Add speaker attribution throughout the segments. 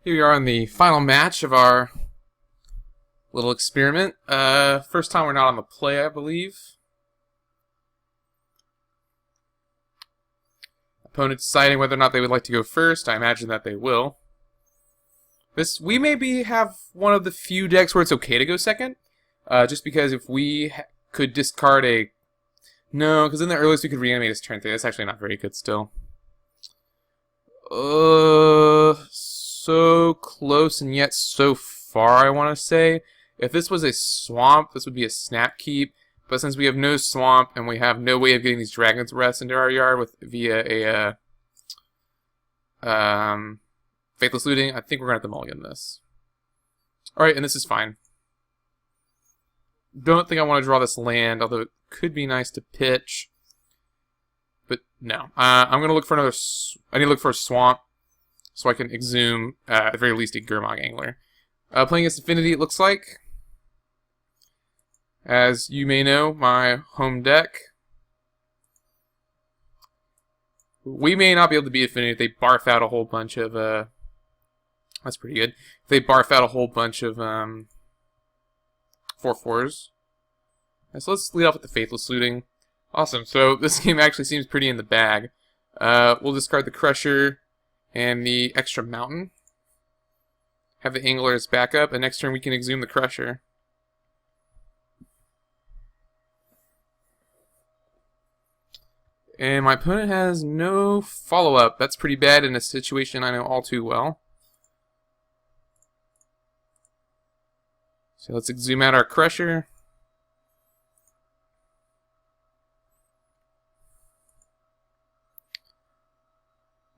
Speaker 1: Here we are in the final match of our little experiment. First time we're not on the play, I believe. Opponent deciding whether or not they would like to go first. I imagine that they will. We maybe have one of the few decks where it's okay to go second. Just because if we could discard a... No, because in the earliest we could reanimate his turn 3. That's actually not very good still. So close and yet so far, I want to say. If this was a swamp, this would be a snap keep. But since we have no swamp and we have no way of getting these Dragon's Breaths into our yard via a Faithless Looting, I think we're going to have to mulligan this. Alright, and this is fine. Don't think I want to draw this land, although it could be nice to pitch. But no. I'm going to look for another... I need to look for a swamp so I can exhume, at the very least, a Gurmag Angler. Playing against Affinity, it looks like. As you may know, my home deck. We may not be able to beat Affinity if they barf out a whole bunch of... that's pretty good. If they barf out a whole bunch of 4/4s. So let's lead off with the Faithless Looting. Awesome. So this game actually seems pretty in the bag. We'll discard the Crusher and the extra Mountain. Have the Angler as backup, and next turn we can exhume the Crusher. And my opponent has no follow-up. That's pretty bad in a situation I know all too well. So let's exhume out our Crusher.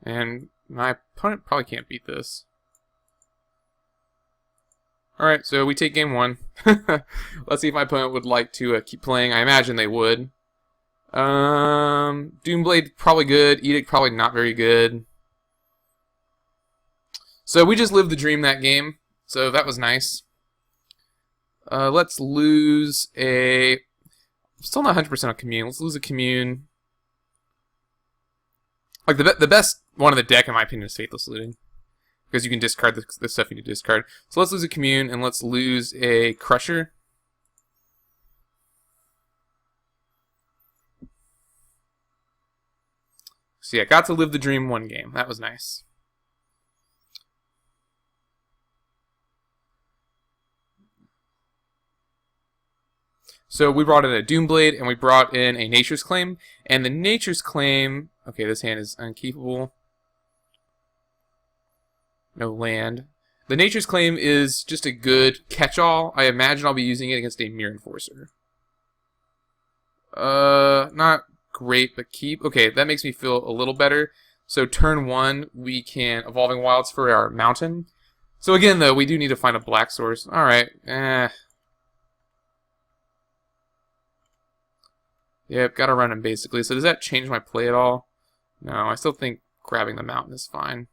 Speaker 1: And my opponent probably can't beat this. Alright, so we take game 1. Let's see if my opponent would like to keep playing. I imagine they would. Doomblade, probably good. Edict, probably not very good. So we just lived the dream that game. So that was nice. Let's lose a... Still not 100% on Commune. Let's lose a Commune. Like, the best one of the deck, in my opinion, is Faithless Looting. Because you can discard the stuff you need to discard. So let's lose a Commune, and let's lose a Crusher. So yeah, got to live the dream one game. That was nice. So we brought in a Doomblade, and we brought in a Nature's Claim. And the Nature's Claim... Okay, this hand is unkeepable. No land. The Nature's Claim is just a good catch-all. I imagine I'll be using it against a Mirror Enforcer. Not great, but keep. Okay, that makes me feel a little better. So turn 1, we can Evolving Wilds for our Mountain. So again, though, we do need to find a black source. Alright, Yep, gotta run him basically. So does that change my play at all? No, I still think grabbing the mountain is fine.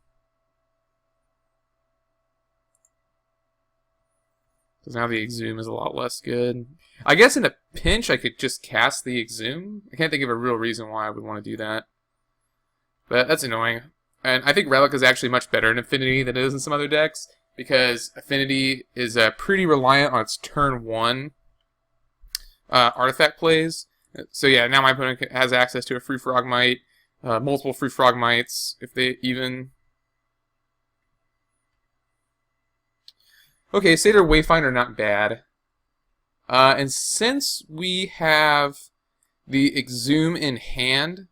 Speaker 1: Because now the Exhume is a lot less good. I guess in a pinch I could just cast the Exhume. I can't think of a real reason why I would want to do that. But that's annoying. And I think Relic is actually much better in Affinity than it is in some other decks. Because Affinity is pretty reliant on its turn 1 artifact plays. So yeah, now my opponent has access to a Free Frogmite, multiple Free Frogmites, if they even... Okay, Satyr Wayfinder, not bad. And since we have the Exhume in hand,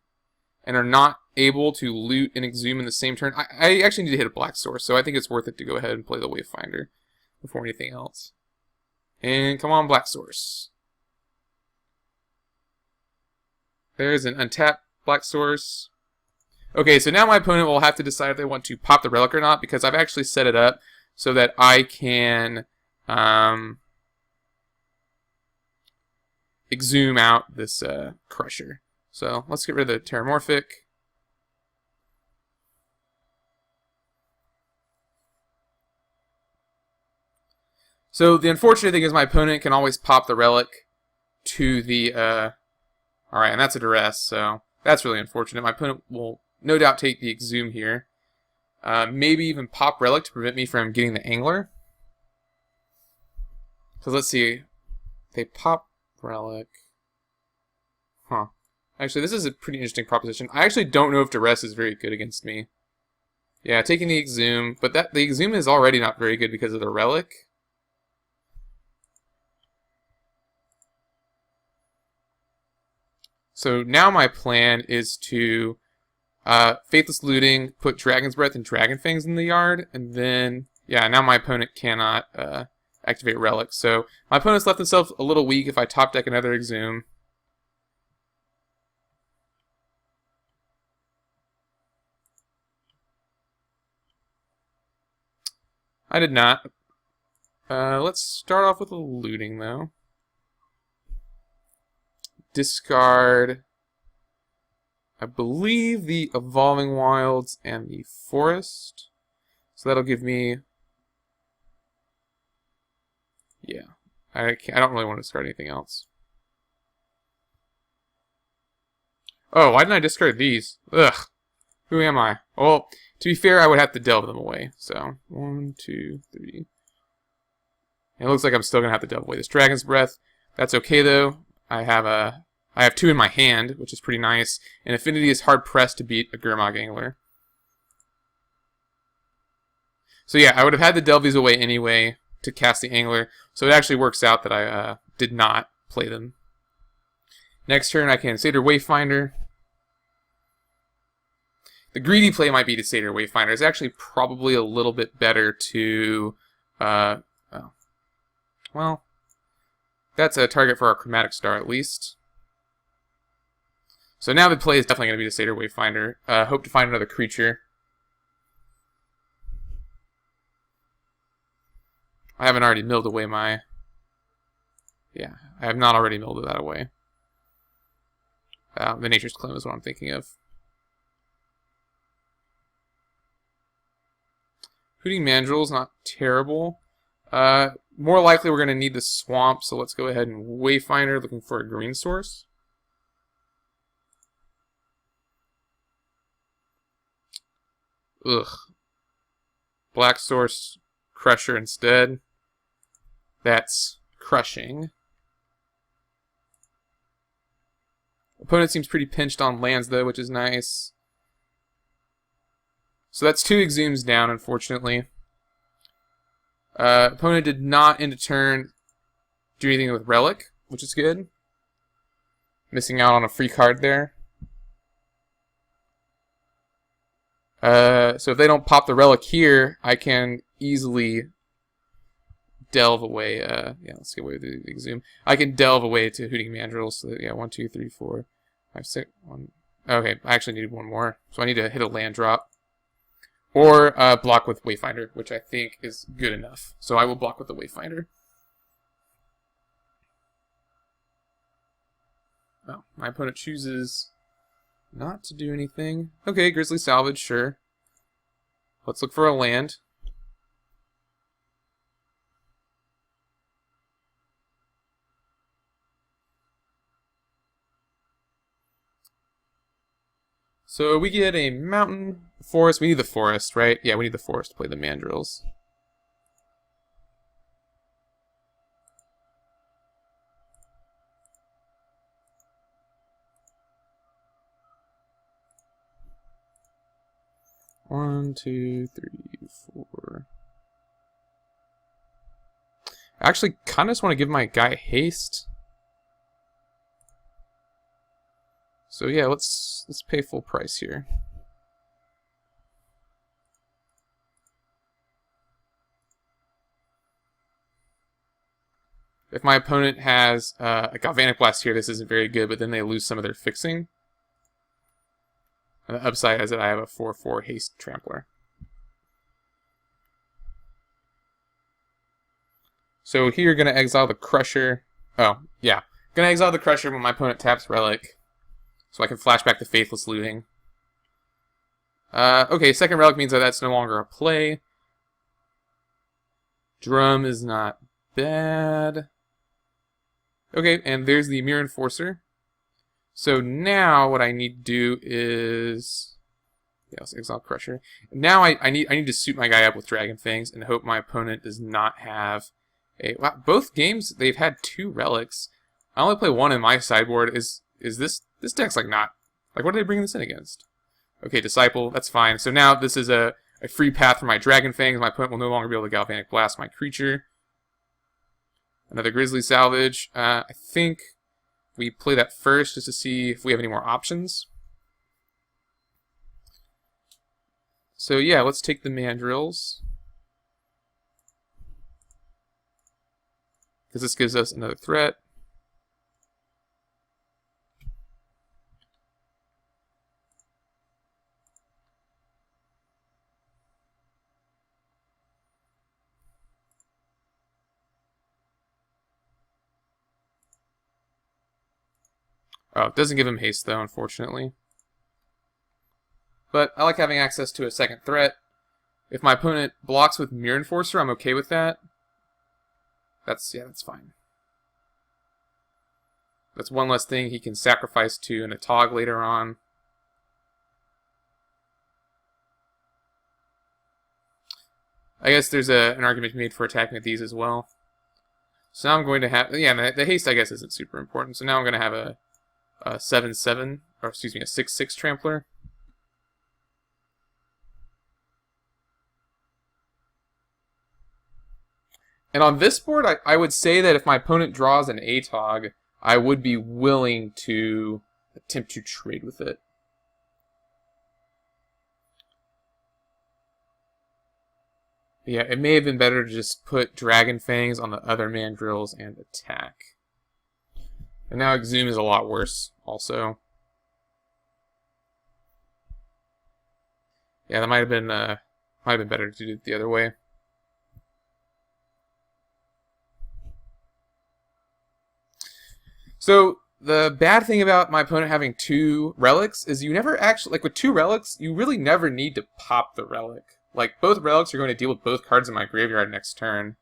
Speaker 1: and are not able to loot and Exhume in the same turn, I actually need to hit a black source, so I think it's worth it to go ahead and play the Wayfinder before anything else. And come on, black source. There's an untapped black source. Okay, so now my opponent will have to decide if they want to pop the Relic or not, because I've actually set it up so that I can exhume out this Crusher. So let's get rid of the Terramorphic. So the unfortunate thing is my opponent can always pop the Relic to the... Alright, and that's a duress, so that's really unfortunate. My opponent will no doubt take the Exhume here. Maybe even pop Relic to prevent me from getting the Angler. So let's see. They pop Relic. Huh. Actually, this is a pretty interesting proposition. I actually don't know if Duress is very good against me. Yeah, taking the Exhume, but the Exhume is already not very good because of the Relic. So now my plan is to Faithless Looting, put Dragon's Breath and Dragon Fangs in the yard, and then, yeah, now my opponent cannot activate Relic. So my opponent's left himself a little weak if I top deck another Exhume. I did not. Let's start off with a looting, though. Discard, I believe, the Evolving Wilds and the Forest. So that'll give me... Yeah. I don't really want to discard anything else. Oh, why didn't I discard these? Ugh. Who am I? Well, to be fair, I would have to delve them away. So, 1, 2, 3. And it looks like I'm still going to have to delve away this Dragon's Breath. That's okay, though. I have 2 in my hand, which is pretty nice. And Affinity is hard-pressed to beat a Gurmag Angler. So yeah, I would have had to delve these away anyway to cast the Angler. So it actually works out that I did not play them. Next turn, I can Satyr Wayfinder. The greedy play might be to Satyr Wayfinder. It's actually probably a little bit better to... well, that's a target for our Chromatic Star, at least. So now the play is definitely going to be the Satyr Wayfinder. Hope to find another creature. I haven't already milled away my... Yeah, I have not already milled that away. The Nature's Claim is what I'm thinking of. Hooting Mandrill's not terrible. More likely we're going to need the Swamp, so let's go ahead and Wayfinder, looking for a green source. Ugh. Black source, Crusher instead. That's crushing. Opponent seems pretty pinched on lands, though, which is nice. So that's 2 Exhumes down, unfortunately. Opponent did not end a turn do anything with Relic, which is good. Missing out on a free card there. So if they don't pop the Relic here, I can easily delve away. Yeah, let's get away with the Exhume. I can delve away to Hooting Mandrill. So yeah, 1, 2, 3, 4, 5, 6, 1. Okay, I actually need one more. So I need to hit a land drop. Or block with Wayfinder, which I think is good enough. So I will block with the Wayfinder. Oh, my opponent chooses not to do anything. Okay, Grizzly Salvage, sure. Let's look for a land. So we get a mountain, forest. We need the forest, right? Yeah, we need the forest to play the Mandrills. One, two, three, 4. I actually kind of just want to give my guy haste. So yeah, let's pay full price here. If my opponent has a Galvanic Blast here, this isn't very good, but then they lose some of their fixing. And the upside is that I have a 4/4 haste trampler. So here you're going to exile the Crusher. Oh, yeah. Going to exile the Crusher when my opponent taps Relic. So I can flash back to Faithless Looting. Okay, second Relic means that that's no longer a play. Drum is not bad. Okay, and there's the Mirror Enforcer. So now what I need to do is Yes, Exile Crusher. Now I need to suit my guy up with Dragon Fangs and hope my opponent does not have a... Wow, both games, they've had 2 relics. I only play 1 in my sideboard. Is this deck's like not... Like, what are they bringing this in against? Okay, Disciple, that's fine. So now this is a free path for my Dragon Fangs. My opponent will no longer be able to Galvanic Blast my creature. Another Grizzly Salvage. I think we play that first just to see if we have any more options. So yeah, let's take the Mandrills. Because this gives us another threat. Oh, it doesn't give him haste though, unfortunately. But I like having access to a second threat. If my opponent blocks with Mirror Enforcer, I'm okay with that. That's fine. That's one less thing he can sacrifice to an Atog later on. I guess there's an argument made for attacking with these as well. So now I'm going to have... Yeah, the haste, I guess, isn't super important. So now I'm going to have a 7/7, or excuse me, a 6/6 Trampler. And on this board, I would say that if my opponent draws an Atog, I would be willing to attempt to trade with it. Yeah, it may have been better to just put Dragon Fangs on the other Mandrills and attack. And now Exhume is a lot worse, also. Yeah, that might have been better to do it the other way. So, the bad thing about my opponent having 2 relics is you never actually... Like, with 2 relics, you really never need to pop the relic. Like, both relics are going to deal with both cards in my graveyard next turn.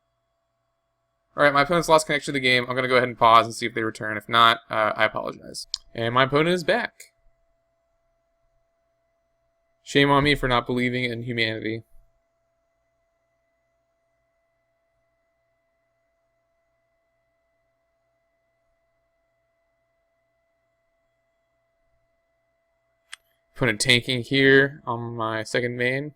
Speaker 1: Alright, my opponent's lost connection to the game. I'm going to go ahead and pause and see if they return. If not, I apologize. And my opponent is back. Shame on me for not believing in humanity. Opponent tanking here on my second main.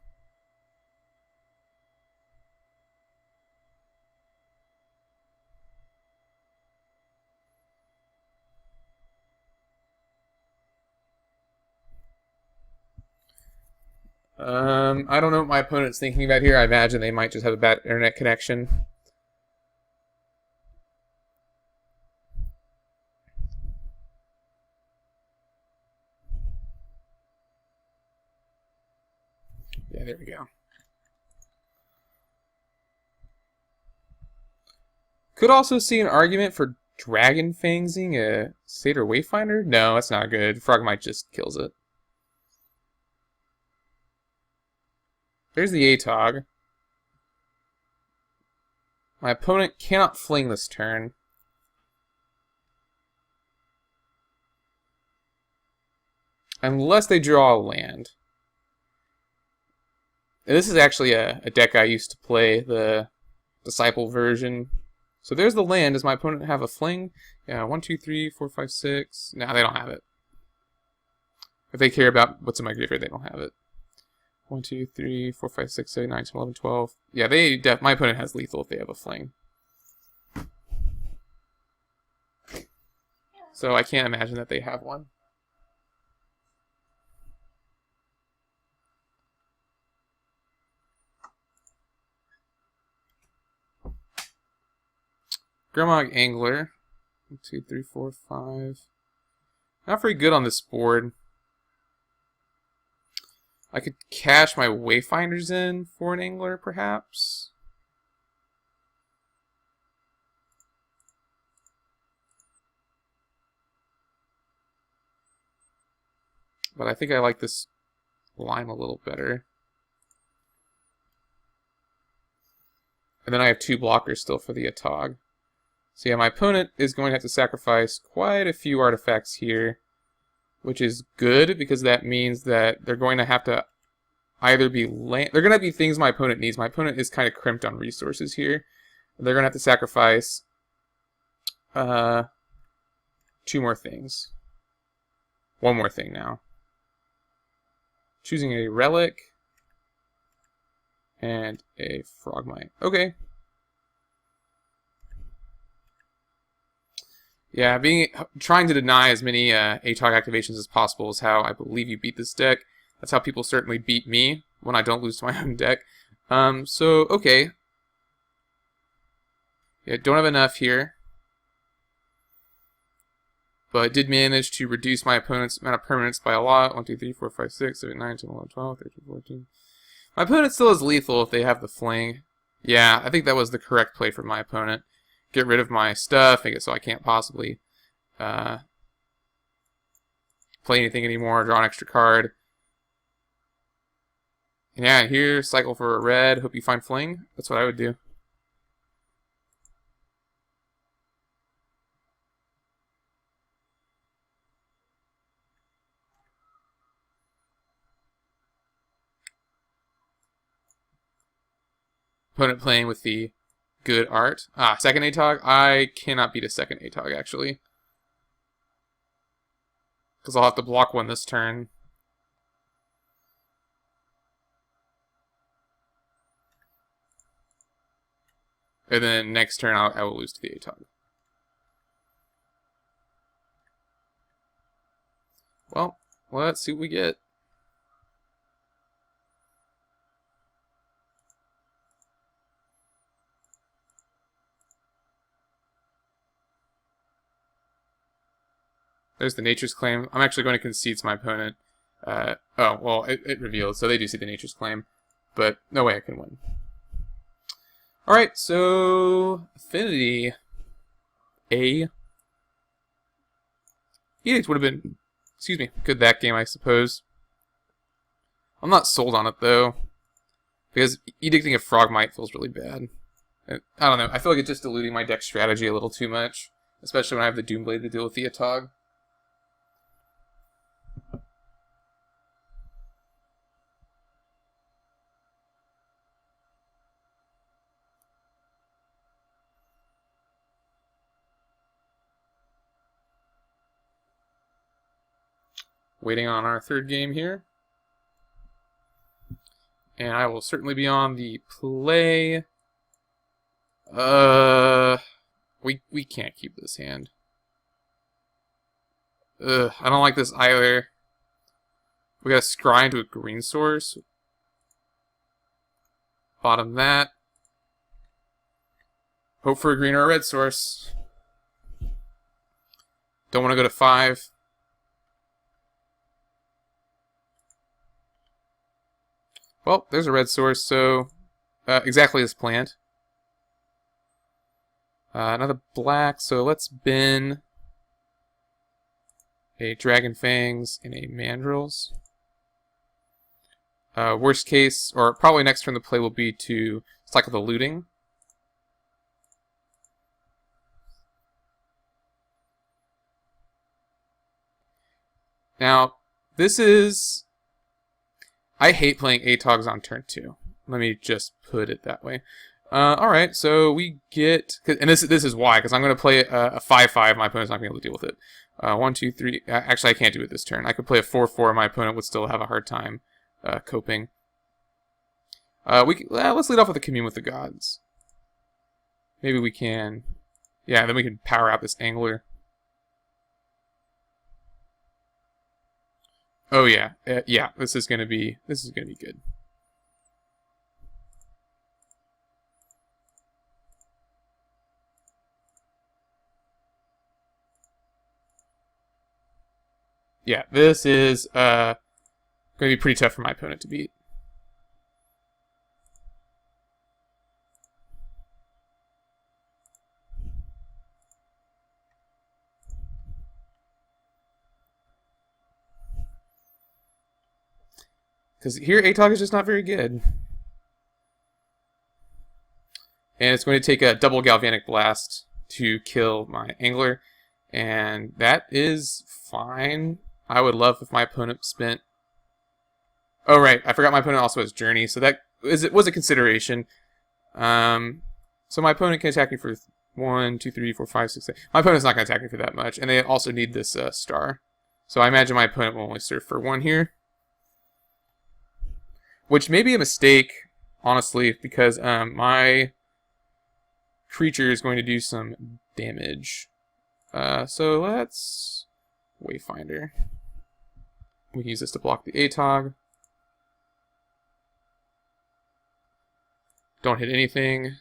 Speaker 1: I don't know what my opponent's thinking about here. I imagine they might just have a bad internet connection. Yeah, there we go. Could also see an argument for Dragon Fangsing a Satyr Wayfinder. No, that's not good. Frogmite just kills it. There's the Atog. My opponent cannot fling this turn. Unless they draw a land. And this is actually a deck I used to play, the Disciple version. So there's the land. Does my opponent have a fling? Yeah, 1, 2, 3, 4, 5, 6. No, they don't have it. If they care about what's in my graveyard, they don't have it. 1, 2, 3, 4, 5, 6, 7, 8, 9, 10, 11, 12. Yeah, my opponent has lethal if they have a fling. So I can't imagine that they have one. Grimog Angler. 1, 2, 3, 4, 5. Not very good on this board. I could cash my Wayfinders in for an Angler, perhaps. But I think I like this line a little better. And then I have 2 blockers still for the Atog. So yeah, my opponent is going to have to sacrifice quite a few artifacts here, which is good because that means that they're going to have to either be they're gonna be things my opponent needs. My opponent is kind of crimped on resources here. They're gonna have to sacrifice 2 more things. 1 more thing now. Choosing a relic and a frogmite. Okay. Yeah, trying to deny as many ATOG activations as possible is how I believe you beat this deck. That's how people certainly beat me when I don't lose to my own deck. So, okay. Yeah, don't have enough here. But I did manage to reduce my opponent's amount of permanents by a lot. 1, 2, 3, 4, 5, 6, 7, 9, 10, 11, 12, 13, 14. My opponent still is lethal if they have the fling. Yeah, I think that was the correct play for my opponent. Get rid of my stuff, make it so I can't possibly play anything anymore, draw an extra card. And yeah, here, cycle for a red, hope you find fling. That's what I would do. Opponent playing with the good art. Second ATOG. I cannot beat a second ATOG, actually. Because I'll have to block 1 this turn. And then next turn I will lose to the ATOG. Well, let's see what we get. There's the Nature's Claim. I'm actually going to concede to my opponent. Oh, well, it revealed, so they do see the Nature's Claim. But no way I can win. Alright, so Affinity A. Edict would have been, excuse me, good that game, I suppose. I'm not sold on it, though. Because Edicting a Frogmite feels really bad. I don't know, I feel like it's just diluting my deck strategy a little too much. Especially when I have the Doomblade to deal with the ATOG. Waiting on our 3rd game here. And I will certainly be on the play. We can't keep this hand. I don't like this either. We got to scry into a green source. Bottom that. Hope for a green or a red source. Don't want to go to 5. Well, there's a red source, so exactly as planned. Another black, so let's bin a Dragon Fangs and a Mandrills. Worst case, or probably next turn the play will be to cycle the Looting. Now, this is... I hate playing ATOGs on turn 2. Let me just put it that way. Alright, so we get... And this is why, because I'm going to play a 5-5. My opponent's not going to be able to deal with it. 1, 2, 3... Actually, I can't do it this turn. I could play a 4-4. My opponent would still have a hard time coping. Let's lead off with a Commune with the Gods. Maybe we can... Yeah, then we can power out this Angler. Oh yeah, yeah. This is gonna be good. Yeah, this is gonna be pretty tough for my opponent to beat. Because here, ATOG is just not very good. And it's going to take a double Galvanic Blast to kill my Angler. And that is fine. I would love if my opponent spent Oh, right. I forgot my opponent also has Journey, so it was a consideration. So my opponent can attack me for 1, 2, 3, 4, 5, 6, 7. My opponent's not going to attack me for that much, and they also need this star. So I imagine my opponent will only serve for 1 here. Which may be a mistake, honestly, because my creature is going to do some damage. So let's... Wayfinder. We can use this to block the ATOG. Don't hit anything.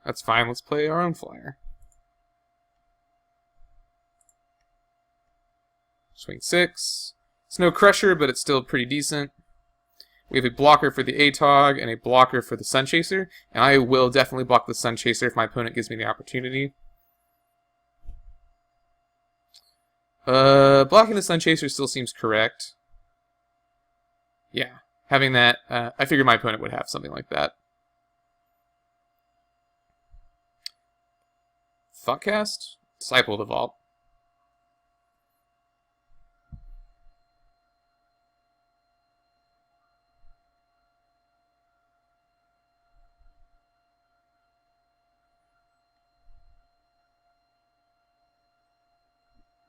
Speaker 1: That's fine, let's play our own flyer. Swing 6. It's no Crusher, but it's still pretty decent. We have a blocker for the ATOG and a blocker for the Sunchaser, and I will definitely block the Sunchaser if my opponent gives me the opportunity. Blocking the Sunchaser still seems correct. Yeah, having that, I figured my opponent would have something like that. Thoughtcast? Disciple of the Vault.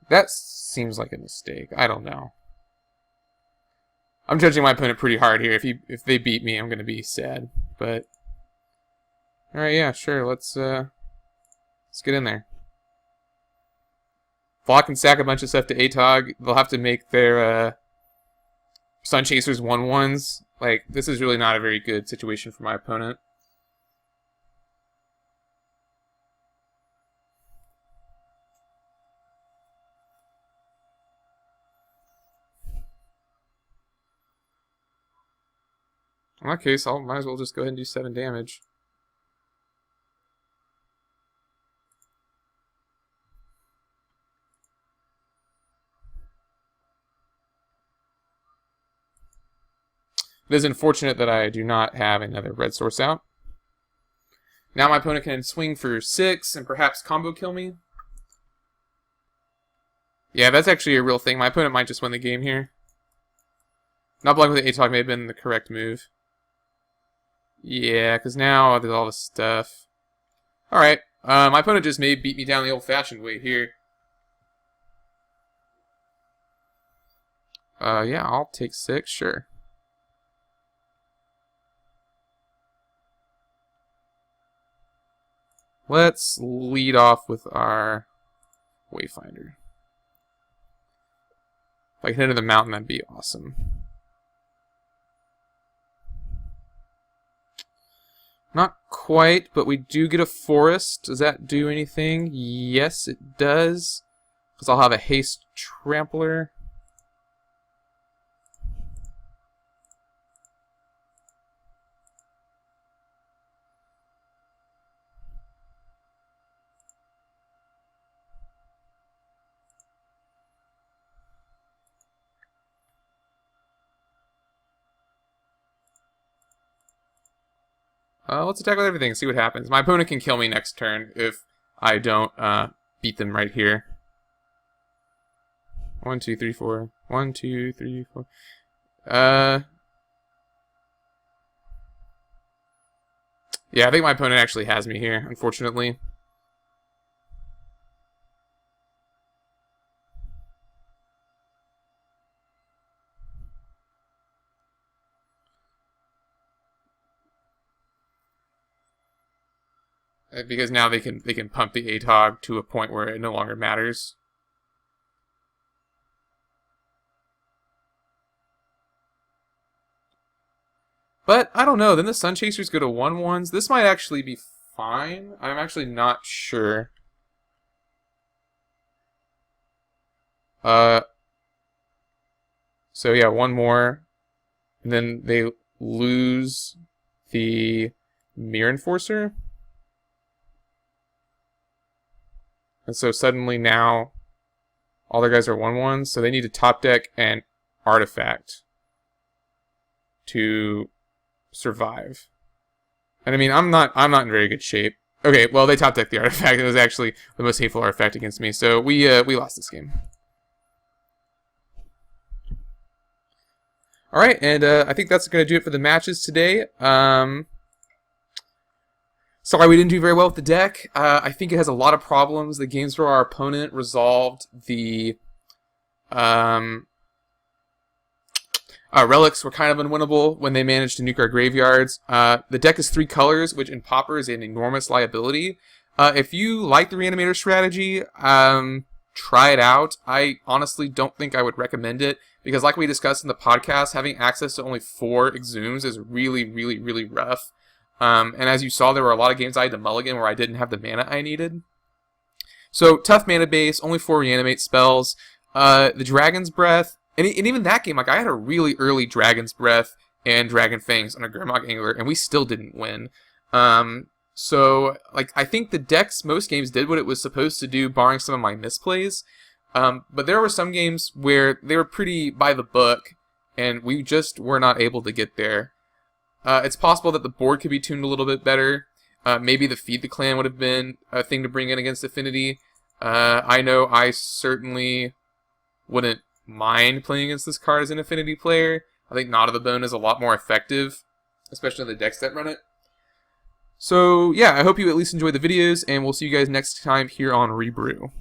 Speaker 1: That seems like a mistake. I don't know. I'm judging my opponent pretty hard here. If they beat me, I'm gonna be sad. But all right, yeah, sure. Let's get in there. Block and sack a bunch of stuff to ATOG. They'll have to make their Sunchasers 1/1s. Like, this is really not a very good situation for my opponent. In that case, I might as well just go ahead and do 7 damage. It is unfortunate that I do not have another red source out. Now my opponent can swing for 6 and perhaps combo kill me. Yeah, that's actually a real thing. My opponent might just win the game here. Not blocking with the ATOG may have been the correct move. Yeah, because now there's all this stuff. Alright, my opponent just may beat me down the old-fashioned way here. Yeah, I'll take 6, sure. Let's lead off with our Wayfinder. If I can hit into the mountain, that'd be awesome. Not quite, but we do get a forest. Does that do anything? Yes, it does. Because I'll have a haste trampler. Let's attack with everything and see what happens. My opponent can kill me next turn if I don't beat them right here. 1, 2, 3, 4. 1, 2, 3, 4. Yeah, I think my opponent actually has me here, unfortunately. Because now they can pump the ATOG to a point where it no longer matters. But I don't know. Then the Sunchasers go to 1/1s. This might actually be fine. I'm actually not sure. So yeah, one more. And then they lose the Mirror Enforcer. And so suddenly now all their guys are 1/1s, so they need to top deck an artifact to survive. And I mean, I'm not in very good shape. Okay, well, they top decked the artifact. It was actually the most hateful artifact against me, so we lost this game. All right, and I think that's going to do it for the matches today. Sorry we didn't do very well with the deck. I think it has a lot of problems. The games where our opponent resolved the relics were kind of unwinnable when they managed to nuke our graveyards. The deck is 3 colors, which in Pauper is an enormous liability. If you like the Reanimator strategy, try it out. I honestly don't think I would recommend it, because like we discussed in the podcast, having access to only 4 Exhumes is really, really, really rough. And as you saw, there were a lot of games I had to mulligan where I didn't have the mana I needed. So, tough mana base, only 4 Reanimate spells. The Dragon's Breath, and even that game, like, I had a really early Dragon's Breath and Dragon Fangs on a Gurmag Angler, and we still didn't win. So, like, I think the decks, most games, did what it was supposed to do, barring some of my misplays. But there were some games where they were pretty by the book, and we just were not able to get there. It's possible that the board could be tuned a little bit better. Maybe the Feed the Clan would have been a thing to bring in against Affinity. I know I certainly wouldn't mind playing against this card as an Affinity player. I think Knot of the Bone is a lot more effective, especially in the decks that run it. So, yeah, I hope you at least enjoyed the videos, and we'll see you guys next time here on Rebrew.